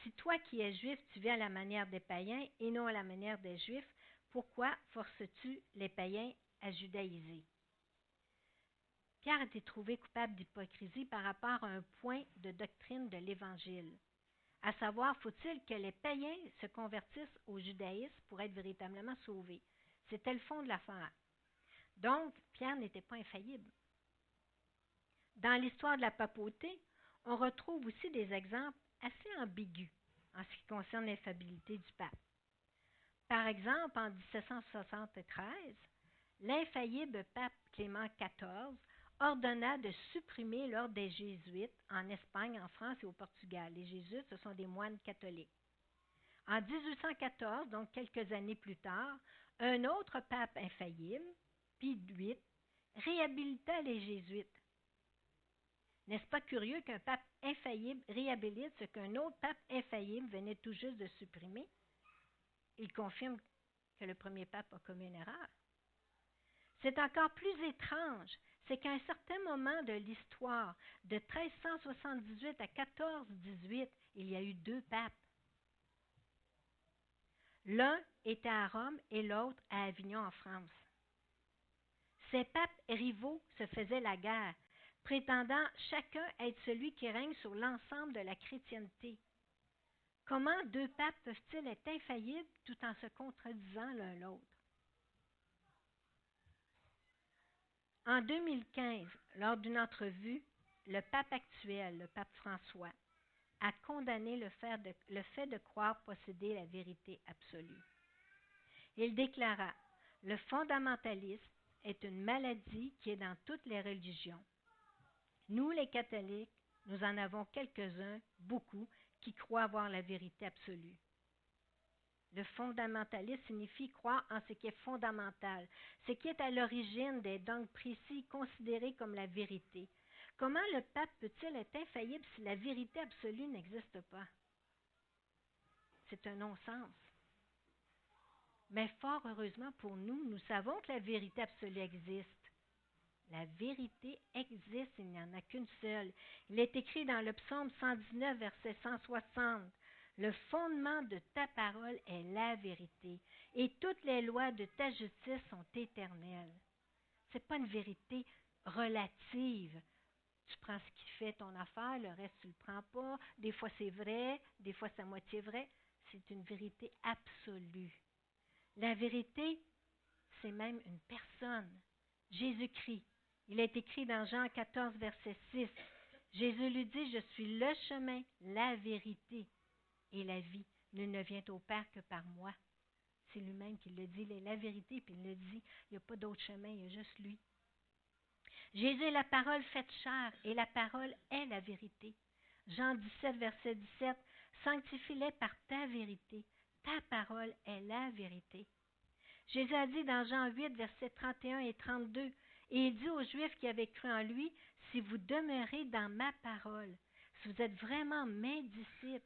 si toi qui es juif, tu vis à la manière des païens et non à la manière des juifs, pourquoi forces-tu les païens à judaïser? Pierre a été trouvé coupable d'hypocrisie par rapport à un point de doctrine de l'Évangile. À savoir, faut-il que les païens se convertissent au judaïsme pour être véritablement sauvés? C'était le fond de l'affaire. Donc, Pierre n'était pas infaillible. Dans l'histoire de la papauté, on retrouve aussi des exemples assez ambigus en ce qui concerne l'infaillibilité du pape. Par exemple, en 1773, l'infaillible pape Clément XIV ordonna de supprimer l'ordre des Jésuites en Espagne, en France et au Portugal. Les Jésuites, ce sont des moines catholiques. En 1814, donc quelques années plus tard, un autre pape infaillible, Pie VIII, réhabilita les Jésuites. N'est-ce pas curieux qu'un pape infaillible réhabilite ce qu'un autre pape infaillible venait tout juste de supprimer? Il confirme que le premier pape a commis une erreur. C'est encore plus étrange, c'est qu'à un certain moment de l'histoire, de 1378 à 1418, il y a eu deux papes. L'un était à Rome et l'autre à Avignon en France. Ces papes rivaux se faisaient la guerre, prétendant chacun être celui qui règne sur l'ensemble de la chrétienté. Comment deux papes peuvent-ils être infaillibles tout en se contredisant l'un l'autre? En 2015, lors d'une entrevue, le pape actuel, le pape François, a condamné le fait de croire posséder la vérité absolue. Il déclara « Le fondamentalisme est une maladie qui est dans toutes les religions. Nous, les catholiques, nous en avons quelques-uns, beaucoup, qui croient avoir la vérité absolue. Le fondamentalisme signifie croire en ce qui est fondamental, ce qui est à l'origine des dogmes précis considérés comme la vérité. Comment le pape peut-il être infaillible si la vérité absolue n'existe pas? C'est un non-sens. Mais fort heureusement pour nous, nous savons que la vérité absolue existe. La vérité existe, il n'y en a qu'une seule. Il est écrit dans le psaume 119, verset 160. Le fondement de ta parole est la vérité, et toutes les lois de ta justice sont éternelles. Ce n'est pas une vérité relative. Tu prends ce qui fait ton affaire, le reste tu ne le prends pas. Des fois c'est vrai, des fois c'est à moitié vrai. C'est une vérité absolue. La vérité, c'est même une personne. Jésus-Christ. Il est écrit dans Jean 14, verset 6. Jésus lui dit, je suis le chemin, la vérité et la vie. Nul ne vient au Père que par moi. C'est lui-même qui le dit, il est la vérité, puis il le dit, il n'y a pas d'autre chemin, il y a juste lui. Jésus est la parole faite chair, et la parole est la vérité. Jean 17, verset 17, sanctifie-les par ta vérité. Ta parole est la vérité. Jésus a dit dans Jean 8, versets 31 et 32, et il dit aux Juifs qui avaient cru en lui, si vous demeurez dans ma parole, si vous êtes vraiment mes disciples,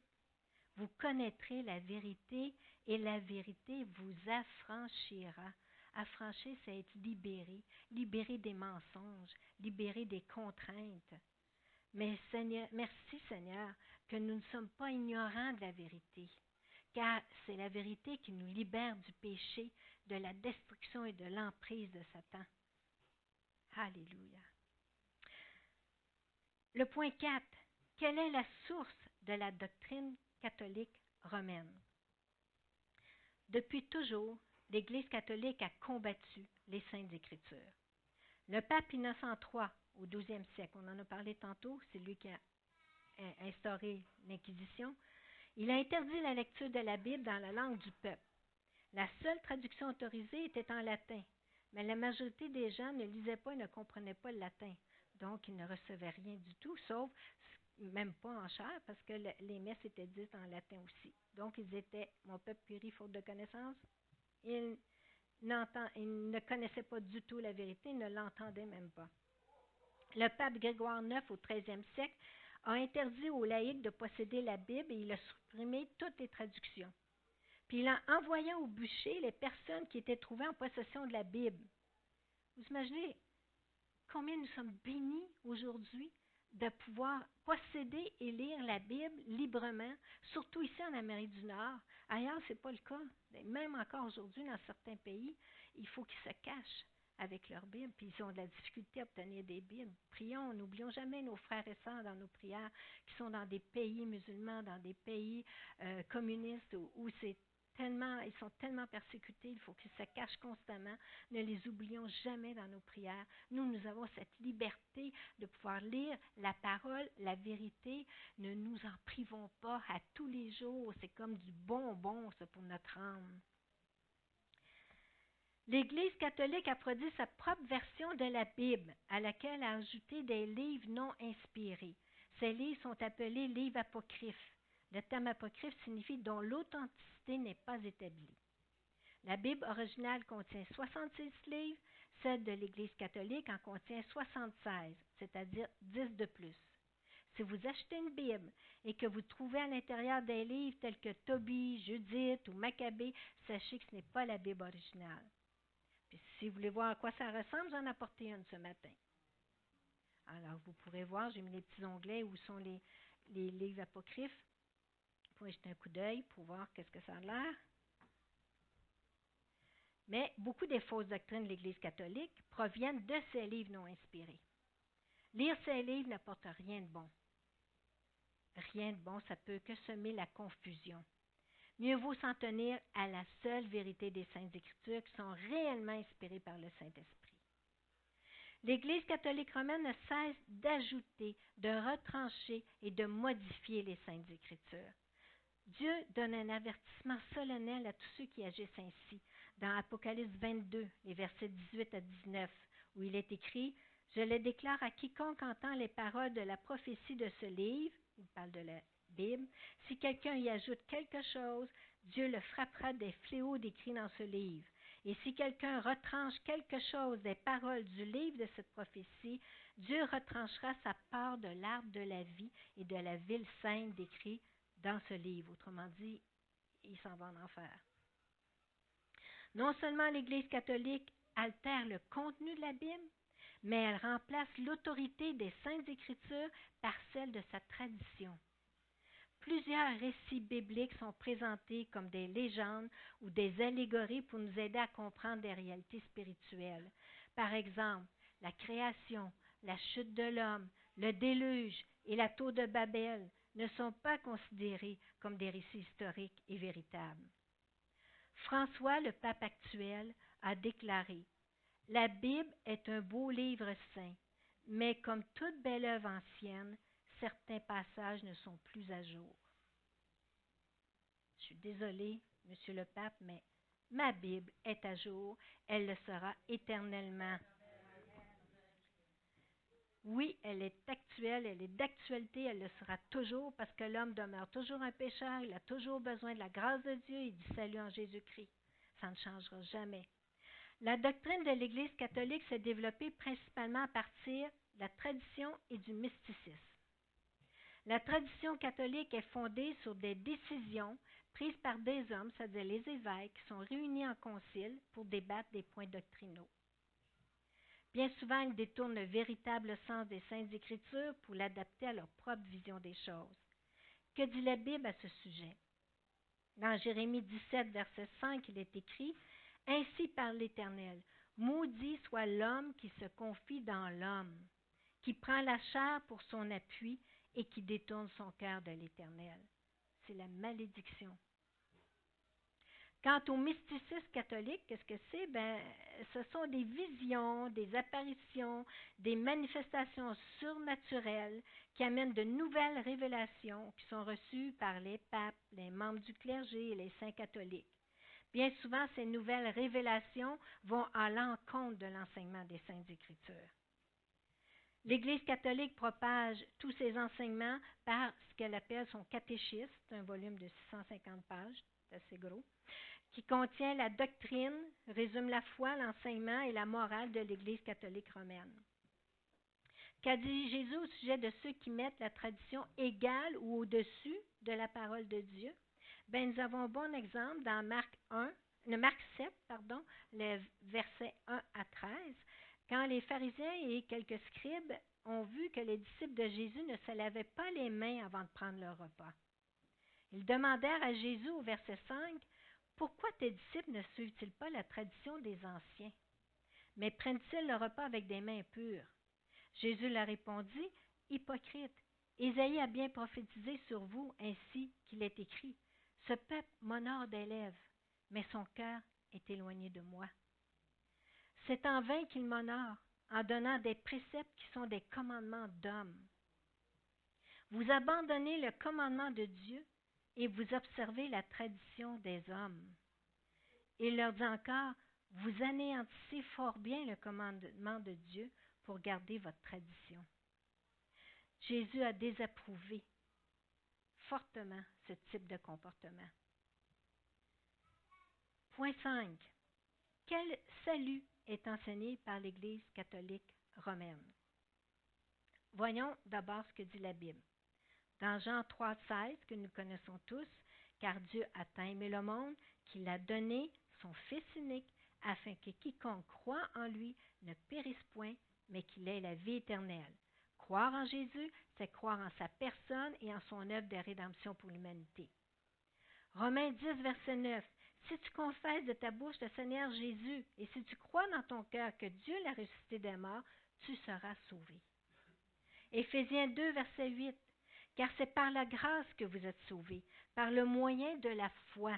vous connaîtrez la vérité et la vérité vous affranchira. Affranchir, c'est être libéré, libéré des mensonges, libéré des contraintes. Mais Seigneur, merci Seigneur que nous ne sommes pas ignorants de la vérité, car c'est la vérité qui nous libère du péché, de la destruction et de l'emprise de Satan. Alléluia. Le point 4. Quelle est la source de la doctrine catholique romaine? Depuis toujours, l'Église catholique a combattu les Saintes Écritures. Le pape Innocent III, au XIIe siècle, on en a parlé tantôt, c'est lui qui a instauré l'Inquisition, il a interdit la lecture de la Bible dans la langue du peuple. La seule traduction autorisée était en latin, mais la majorité des gens ne lisaient pas et ne comprenaient pas le latin. Donc, ils ne recevaient rien du tout, sauf même pas en chair, parce que les messes étaient dites en latin aussi. Donc, ils étaient, mon peuple périt faute de connaissance. Ils ne connaissaient pas du tout la vérité, ils ne l'entendaient même pas. Le pape Grégoire IX, au XIIIe siècle, a interdit aux laïcs de posséder la Bible et il a supprimé toutes les traductions. Puis il a envoyé au bûcher les personnes qui étaient trouvées en possession de la Bible. Vous imaginez combien nous sommes bénis aujourd'hui de pouvoir posséder et lire la Bible librement, surtout ici en Amérique du Nord. Ailleurs, ce n'est pas le cas. Même encore aujourd'hui, dans certains pays, il faut qu'ils se cachent avec leur Bible, puis ils ont de la difficulté à obtenir des Bibles. Prions, n'oublions jamais nos frères et sœurs dans nos prières qui sont dans des pays musulmans, dans des pays communistes où ils sont tellement persécutés, il faut qu'ils se cachent constamment. Ne les oublions jamais dans nos prières. Nous avons cette liberté de pouvoir lire la parole, la vérité. Ne nous en privons pas à tous les jours. C'est comme du bonbon, ça, pour notre âme. L'Église catholique a produit sa propre version de la Bible, à laquelle a ajouté des livres non inspirés. Ces livres sont appelés livres apocryphes. Le terme apocryphe signifie dont l'authenticité n'est pas établie. La Bible originale contient 66 livres, celle de l'Église catholique en contient 76, c'est-à-dire 10 de plus. Si vous achetez une Bible et que vous trouvez à l'intérieur des livres tels que Tobie, Judith ou Maccabée, sachez que ce n'est pas la Bible originale. Puis si vous voulez voir à quoi ça ressemble, j'en ai apporté une ce matin. Alors, vous pourrez voir, j'ai mis les petits onglets où sont les livres apocryphes. Vous pouvez jeter un coup d'œil pour voir qu'est-ce que ça a l'air. Mais beaucoup des fausses doctrines de l'Église catholique proviennent de ces livres non inspirés. Lire ces livres n'apporte rien de bon. Rien de bon, ça peut que semer la confusion. Mieux vaut s'en tenir à la seule vérité des Saintes Écritures qui sont réellement inspirées par le Saint-Esprit. L'Église catholique romaine ne cesse d'ajouter, de retrancher et de modifier les Saintes Écritures. Dieu donne un avertissement solennel à tous ceux qui agissent ainsi, dans Apocalypse 22, les versets 18 à 19, où il est écrit « Je le déclare à quiconque entend les paroles de la prophétie de ce livre, il parle de la Bible, si quelqu'un y ajoute quelque chose, Dieu le frappera des fléaux décrits dans ce livre. Et si quelqu'un retranche quelque chose des paroles du livre de cette prophétie, Dieu retranchera sa part de l'arbre de la vie et de la ville sainte décrite dans ce livre. » Autrement dit, il s'en va en enfer. Non seulement l'Église catholique altère le contenu de la Bible, mais elle remplace l'autorité des Saintes Écritures par celle de sa tradition. Plusieurs récits bibliques sont présentés comme des légendes ou des allégories pour nous aider à comprendre des réalités spirituelles. Par exemple, la création, la chute de l'homme, le déluge et la tour de Babel ne sont pas considérés comme des récits historiques et véritables. François, le pape actuel, a déclaré « La Bible est un beau livre saint, mais comme toute belle œuvre ancienne, certains passages ne sont plus à jour. » Je suis désolée, Monsieur le Pape, mais ma Bible est à jour, elle le sera éternellement. Oui, elle est actuelle, elle est d'actualité, elle le sera toujours parce que l'homme demeure toujours un pécheur, il a toujours besoin de la grâce de Dieu et du salut en Jésus-Christ. Ça ne changera jamais. La doctrine de l'Église catholique s'est développée principalement à partir de la tradition et du mysticisme. La tradition catholique est fondée sur des décisions prises par des hommes, c'est-à-dire les évêques, qui sont réunis en concile pour débattre des points doctrinaux. Bien souvent, ils détournent le véritable sens des Saintes Écritures pour l'adapter à leur propre vision des choses. Que dit la Bible à ce sujet? Dans Jérémie 17, verset 5, il est écrit « Ainsi parle l'Éternel, maudit soit l'homme qui se confie dans l'homme, qui prend la chair pour son appui et qui détourne son cœur de l'Éternel. » C'est la malédiction. Quant au mysticisme catholique, qu'est-ce que c'est? Ce sont des visions, des apparitions, des manifestations surnaturelles qui amènent de nouvelles révélations qui sont reçues par les papes, les membres du clergé et les saints catholiques. Bien souvent, ces nouvelles révélations vont à l'encontre de l'enseignement des Saintes Écritures. L'Église catholique propage tous ses enseignements par ce qu'elle appelle son catéchisme, un volume de 650 pages, c'est assez gros, qui contient la doctrine, résume la foi, l'enseignement et la morale de l'Église catholique romaine. Qu'a dit Jésus au sujet de ceux qui mettent la tradition égale ou au-dessus de la parole de Dieu? Nous avons un bon exemple dans Marc 7, les versets 1 à 13, quand les pharisiens et quelques scribes ont vu que les disciples de Jésus ne se lavaient pas les mains avant de prendre leur repas. Ils demandèrent à Jésus au verset 5, « Pourquoi tes disciples ne suivent-ils pas la tradition des anciens, mais prennent-ils le repas avec des mains impures? » Jésus leur répondit, « Hypocrite, Ésaïe a bien prophétisé sur vous ainsi qu'il est écrit, « Ce peuple m'honore des lèvres, mais son cœur est éloigné de moi. » C'est en vain qu'il m'honore, en donnant des préceptes qui sont des commandements d'hommes. Vous abandonnez le commandement de Dieu et vous observez la tradition des hommes. Il leur dit encore, vous anéantissez fort bien le commandement de Dieu pour garder votre tradition. Jésus a désapprouvé fortement ce type de comportement. Point 5. Quel salut est enseigné par l'Église catholique romaine? Voyons d'abord ce que dit la Bible. Dans Jean 3,16, que nous connaissons tous, car Dieu a tant aimé le monde qu'il a donné son Fils unique, afin que quiconque croit en lui ne périsse point, mais qu'il ait la vie éternelle. Croire en Jésus, c'est croire en sa personne et en son œuvre de rédemption pour l'humanité. Romains 10, verset 9. Si tu confesses de ta bouche le Seigneur Jésus, et si tu crois dans ton cœur que Dieu l'a ressuscité des morts, tu seras sauvé. Éphésiens 2, verset 8. Car c'est par la grâce que vous êtes sauvés, par le moyen de la foi.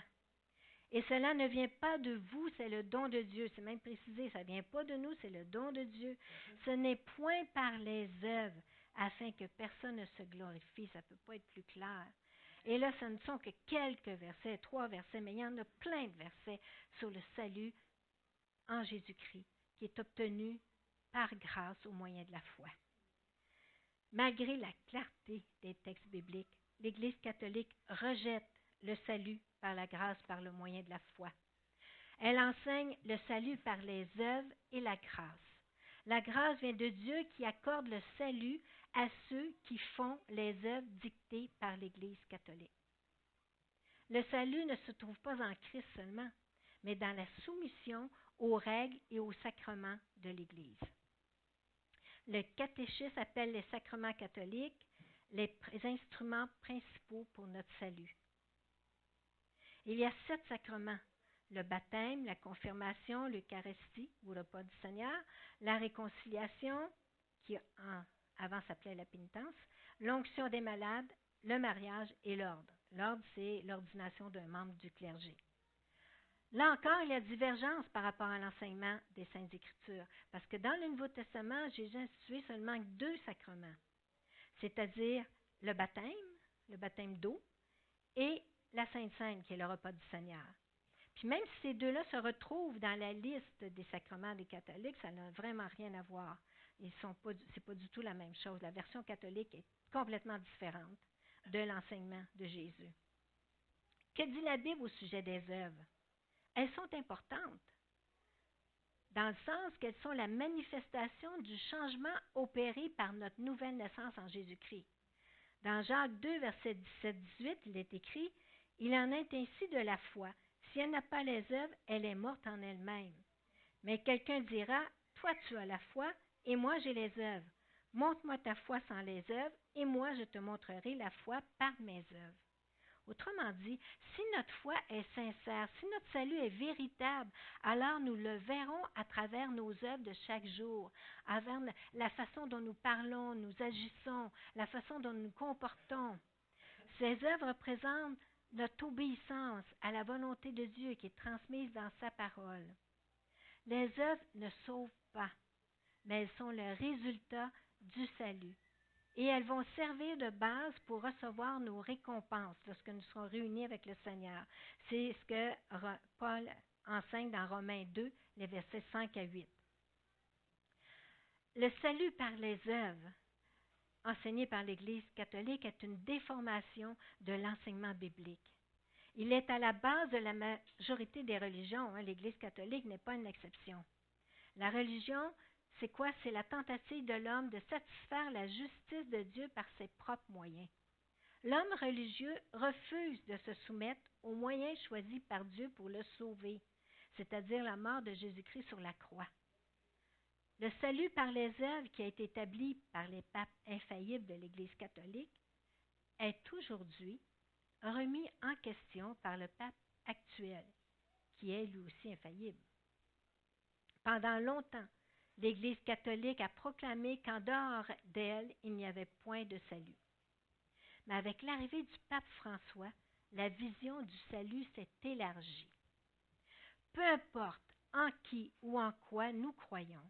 Et cela ne vient pas de vous, c'est le don de Dieu. C'est même précisé, ça ne vient pas de nous, c'est le don de Dieu. Ce n'est point par les œuvres, afin que personne ne se glorifie. Ça ne peut pas être plus clair. Et là, ce ne sont que quelques versets, 3 versets, mais il y en a plein de versets sur le salut en Jésus-Christ, qui est obtenu par grâce au moyen de la foi. Malgré la clarté des textes bibliques, l'Église catholique rejette le salut par la grâce par le moyen de la foi. Elle enseigne le salut par les œuvres et la grâce. La grâce vient de Dieu qui accorde le salut à ceux qui font les œuvres dictées par l'Église catholique. Le salut ne se trouve pas en Christ seulement, mais dans la soumission aux règles et aux sacrements de l'Église. Le catéchisme appelle les sacrements catholiques les instruments principaux pour notre salut. Il y a 7 sacrements: le baptême, la confirmation, l'Eucharistie ou le repas du Seigneur, la réconciliation, qui avant s'appelait la pénitence, l'onction des malades, le mariage et l'ordre. L'ordre, c'est l'ordination d'un membre du clergé. Là encore, il y a divergence par rapport à l'enseignement des Saintes Écritures, parce que dans le Nouveau Testament, Jésus a institué seulement 2 sacrements, c'est-à-dire le baptême d'eau, et la Sainte Seine, qui est le repas du Seigneur. Puis même si ces deux-là se retrouvent dans la liste des sacrements des catholiques, ça n'a vraiment rien à voir. C'est pas du tout la même chose. La version catholique est complètement différente de l'enseignement de Jésus. Que dit la Bible au sujet des œuvres? Elles sont importantes, dans le sens qu'elles sont la manifestation du changement opéré par notre nouvelle naissance en Jésus-Christ. Dans Jacques 2, verset 17-18, il est écrit « Il en est ainsi de la foi. Si elle n'a pas les œuvres, elle est morte en elle-même. Mais quelqu'un dira « Toi, tu as la foi, et moi, j'ai les œuvres. Montre-moi ta foi sans les œuvres, et moi, je te montrerai la foi par mes œuvres. » Autrement dit, si notre foi est sincère, si notre salut est véritable, alors nous le verrons à travers nos œuvres de chaque jour, à travers la façon dont nous parlons, nous agissons, la façon dont nous nous comportons. Ces œuvres représentent notre obéissance à la volonté de Dieu qui est transmise dans sa parole. Les œuvres ne sauvent pas, mais elles sont le résultat du salut. Et elles vont servir de base pour recevoir nos récompenses lorsque nous serons réunis avec le Seigneur. C'est ce que Paul enseigne dans Romains 2, les versets 5 à 8. Le salut par les œuvres, enseigné par l'Église catholique, est une déformation de l'enseignement biblique. Il est à la base de la majorité des religions. L'Église catholique n'est pas une exception. La religion, c'est quoi? C'est la tentative de l'homme de satisfaire la justice de Dieu par ses propres moyens. L'homme religieux refuse de se soumettre aux moyens choisis par Dieu pour le sauver, c'est-à-dire la mort de Jésus-Christ sur la croix. Le salut par les œuvres qui a été établi par les papes infaillibles de l'Église catholique est aujourd'hui remis en question par le pape actuel, qui est lui aussi infaillible. Pendant longtemps, l'Église catholique a proclamé qu'en dehors d'elle, il n'y avait point de salut. Mais avec l'arrivée du pape François, la vision du salut s'est élargie. Peu importe en qui ou en quoi nous croyons,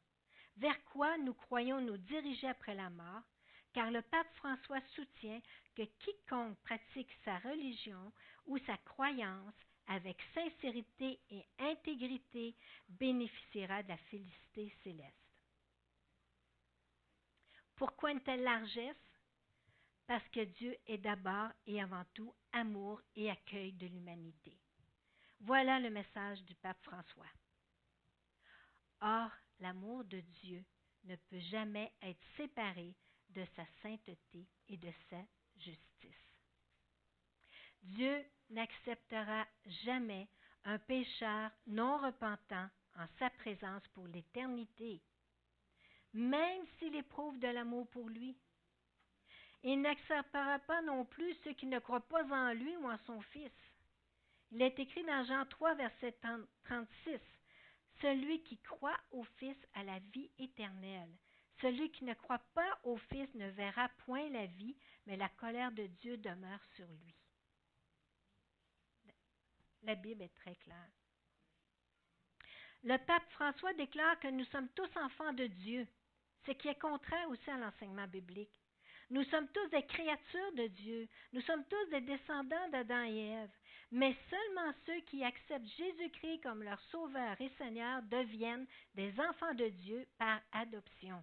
vers quoi nous croyons nous diriger après la mort, car le pape François soutient que quiconque pratique sa religion ou sa croyance avec sincérité et intégrité bénéficiera de la félicité céleste. Pourquoi une telle largesse? Parce que Dieu est d'abord et avant tout amour et accueil de l'humanité. Voilà le message du pape François. Or, l'amour de Dieu ne peut jamais être séparé de sa sainteté et de sa justice. Dieu n'acceptera jamais un pécheur non repentant en sa présence pour l'éternité, même s'il éprouve de l'amour pour lui. Il n'acceptera pas non plus ceux qui ne croient pas en lui ou en son Fils. Il est écrit dans Jean 3, verset 36, « Celui qui croit au Fils a la vie éternelle. Celui qui ne croit pas au Fils ne verra point la vie, mais la colère de Dieu demeure sur lui. » La Bible est très claire. Le pape François déclare que nous sommes tous enfants de Dieu, ce qui est contraire aussi à l'enseignement biblique. Nous sommes tous des créatures de Dieu. Nous sommes tous des descendants d'Adam et Ève. Mais seulement ceux qui acceptent Jésus-Christ comme leur Sauveur et Seigneur deviennent des enfants de Dieu par adoption.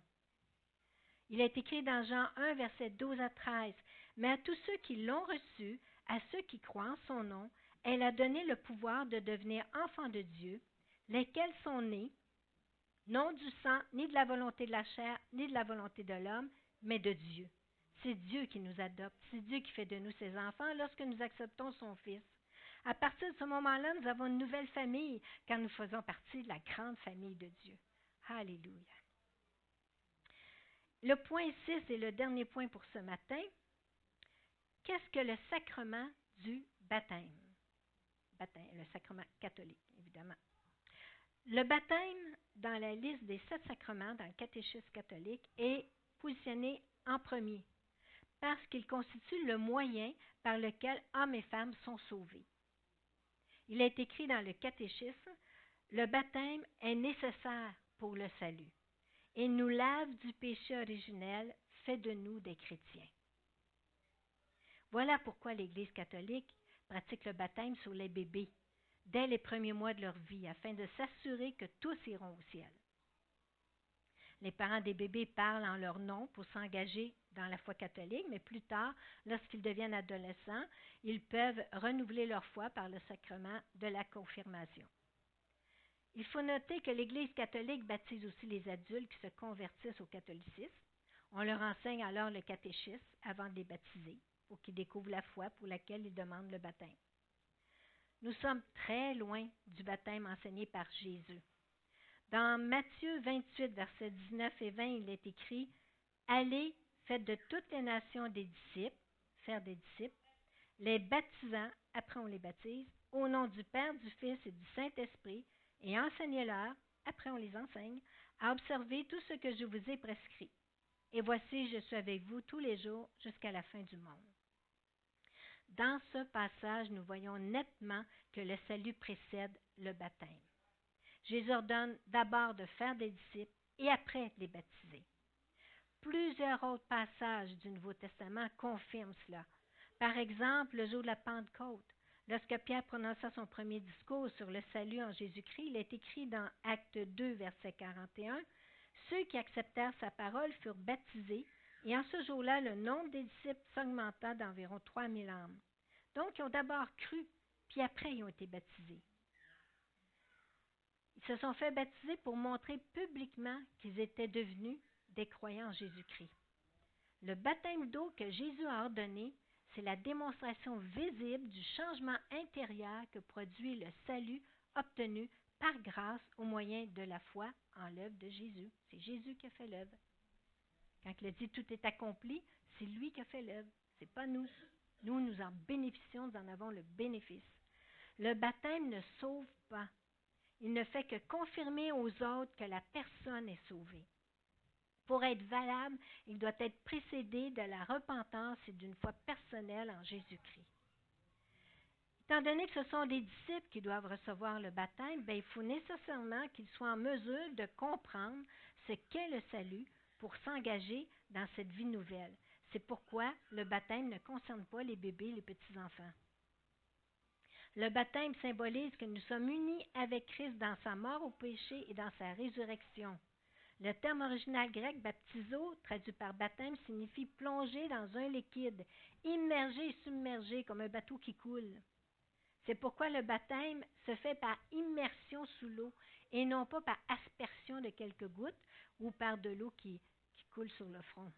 Il est écrit dans Jean 1, versets 12 à 13, « Mais à tous ceux qui l'ont reçu, à ceux qui croient en son nom, elle a donné le pouvoir de devenir enfants de Dieu, lesquels sont nés, non du sang, ni de la volonté de la chair, ni de la volonté de l'homme, mais de Dieu. » C'est Dieu qui nous adopte, c'est Dieu qui fait de nous ses enfants lorsque nous acceptons son Fils. À partir de ce moment-là, nous avons une nouvelle famille quand nous faisons partie de la grande famille de Dieu. Alléluia. Le point 6 est le dernier point pour ce matin. Qu'est-ce que le sacrement du baptême? Le sacrement catholique, évidemment. Le baptême, dans la liste des 7 sacrements dans le catéchisme catholique, est positionné en premier parce qu'il constitue le moyen par lequel hommes et femmes sont sauvés. Il est écrit dans le catéchisme, le baptême est nécessaire pour le salut et nous lave du péché originel, fait de nous des chrétiens. Voilà pourquoi l'Église catholique pratique le baptême sur les bébés dès les premiers mois de leur vie, afin de s'assurer que tous iront au ciel. Les parents des bébés parlent en leur nom pour s'engager dans la foi catholique, mais plus tard, lorsqu'ils deviennent adolescents, ils peuvent renouveler leur foi par le sacrement de la confirmation. Il faut noter que l'Église catholique baptise aussi les adultes qui se convertissent au catholicisme. On leur enseigne alors le catéchisme avant de les baptiser, pour qu'ils découvrent la foi pour laquelle ils demandent le baptême. Nous sommes très loin du baptême enseigné par Jésus. Dans Matthieu 28, versets 19 et 20, il est écrit « Allez, faites de toutes les nations des disciples, faire des disciples, les baptisant, après on les baptise, au nom du Père, du Fils et du Saint-Esprit, et enseignez-leur, après on les enseigne, à observer tout ce que je vous ai prescrit. Et voici, je suis avec vous tous les jours jusqu'à la fin du monde. » Dans ce passage, nous voyons nettement que le salut précède le baptême. Jésus ordonne d'abord de faire des disciples et après de les baptiser. Plusieurs autres passages du Nouveau Testament confirment cela. Par exemple, le jour de la Pentecôte, lorsque Pierre prononça son premier discours sur le salut en Jésus-Christ, il est écrit dans Acte 2, verset 41, « Ceux qui acceptèrent sa parole furent baptisés, et en ce jour-là, le nombre des disciples s'augmenta d'environ 3000 âmes. » Donc, ils ont d'abord cru, puis après, ils ont été baptisés. Ils se sont fait baptiser pour montrer publiquement qu'ils étaient devenus des croyants en Jésus-Christ. Le baptême d'eau que Jésus a ordonné, c'est la démonstration visible du changement intérieur que produit le salut obtenu par grâce au moyen de la foi en l'œuvre de Jésus. C'est Jésus qui a fait l'œuvre. Quand il a dit tout est accompli, c'est lui qui a fait l'œuvre, c'est pas nous. Nous, nous en bénéficions, nous en avons le bénéfice. Le baptême ne sauve pas. Il ne fait que confirmer aux autres que la personne est sauvée. Pour être valable, il doit être précédé de la repentance et d'une foi personnelle en Jésus-Christ. Étant donné que ce sont des disciples qui doivent recevoir le baptême, il faut nécessairement qu'ils soient en mesure de comprendre ce qu'est le salut pour s'engager dans cette vie nouvelle. C'est pourquoi le baptême ne concerne pas les bébés et les petits-enfants. Le baptême symbolise que nous sommes unis avec Christ dans sa mort au péché et dans sa résurrection. Le terme original grec baptizo, traduit par baptême, signifie plonger dans un liquide, immergé et submergé comme un bateau qui coule. C'est pourquoi le baptême se fait par immersion sous l'eau et non pas par aspersion de quelques gouttes ou par de l'eau qui coule sur le front.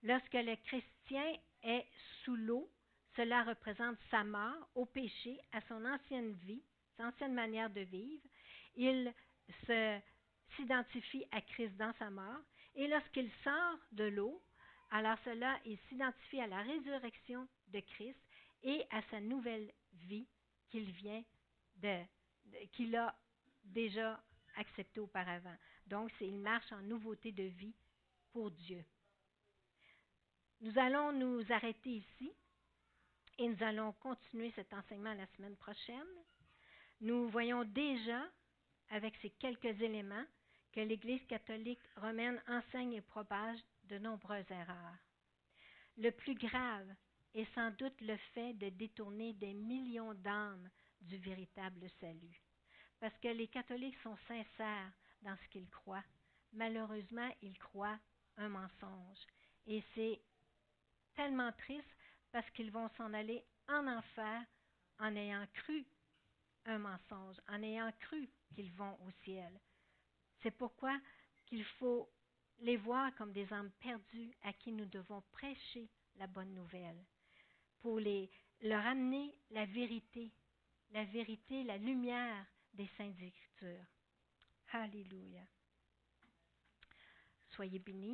Lorsque le chrétien est sous l'eau, cela représente sa mort au péché, à son ancienne vie, sa ancienne manière de vivre. Il s'identifie à Christ dans sa mort. Et lorsqu'il sort de l'eau, alors cela, il s'identifie à la résurrection de Christ et à sa nouvelle vie qu'il a déjà acceptée auparavant. Donc, il marche en nouveauté de vie pour Dieu. Nous allons nous arrêter ici et nous allons continuer cet enseignement la semaine prochaine. Nous voyons déjà, avec ces quelques éléments, que l'Église catholique romaine enseigne et propage de nombreuses erreurs. Le plus grave est sans doute le fait de détourner des millions d'âmes du véritable salut. Parce que les catholiques sont sincères dans ce qu'ils croient. Malheureusement, ils croient un mensonge. Et c'est tellement triste parce qu'ils vont s'en aller en enfer en ayant cru un mensonge, en ayant cru qu'ils vont au ciel. C'est pourquoi qu'il faut les voir comme des âmes perdues à qui nous devons prêcher la bonne nouvelle, pour les leur amener la vérité, la lumière des Saintes Écritures. Alléluia. Soyez bénis.